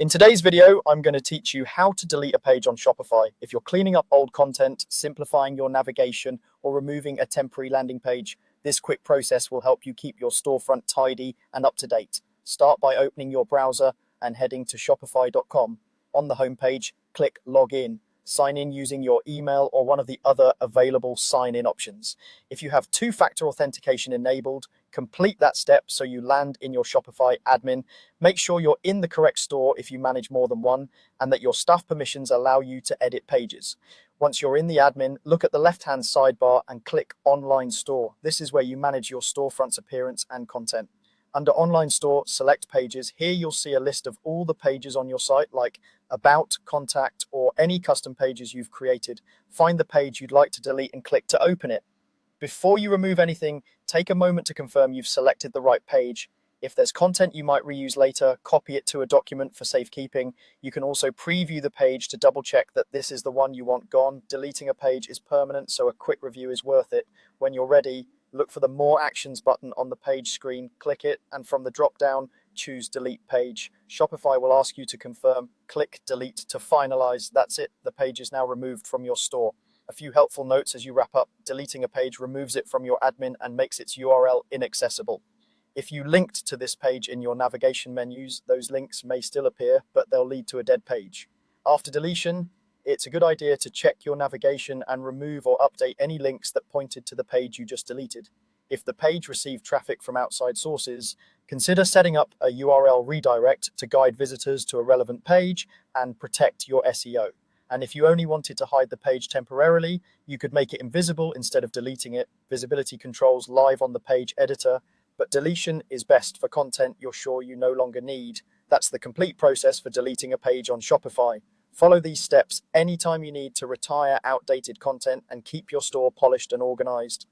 In today's video, I'm going to teach you how to delete a page on Shopify. If you're cleaning up old content, simplifying your navigation, or removing a temporary landing page, this quick process will help you keep your storefront tidy and up to date. Start by opening your browser and heading to shopify.com. On the homepage, click Login. Sign in using your email or one of the other available sign-in options. If you have two-factor authentication enabled, complete that step so you land in your Shopify admin. Make sure you're in the correct store if you manage more than one, and that your staff permissions allow you to edit pages. Once you're in the admin, look at the left-hand sidebar and click Online Store. This is where you manage your storefront's appearance and content. Under Online Store, select Pages. Here you'll see a list of all the pages on your site, like About, Contact, or any custom pages you've created. Find the page you'd like to delete and click to open it. Before you remove anything, take a moment to confirm you've selected the right page. If there's content you might reuse later, copy it to a document for safekeeping. You can also preview the page to double check that this is the one you want gone. Deleting a page is permanent, so a quick review is worth it. When you're ready, look for the More Actions button on the page screen, click it, and from the drop-down, choose Delete Page. Shopify will ask you to confirm. Click Delete to finalize. That's it. The page is now removed from your store. A few helpful notes as you wrap up. Deleting a page removes it from your admin and makes its URL inaccessible. If you linked to this page in your navigation menus, those links may still appear, but they'll lead to a dead page. After deletion, it's a good idea to check your navigation and remove or update any links that pointed to the page you just deleted. If the page received traffic from outside sources, consider setting up a URL redirect to guide visitors to a relevant page and protect your SEO. And if you only wanted to hide the page temporarily, you could make it invisible instead of deleting it. Visibility controls live on the page editor, but deletion is best for content you're sure you no longer need. That's the complete process for deleting a page on Shopify. Follow these steps anytime you need to retire outdated content and keep your store polished and organized.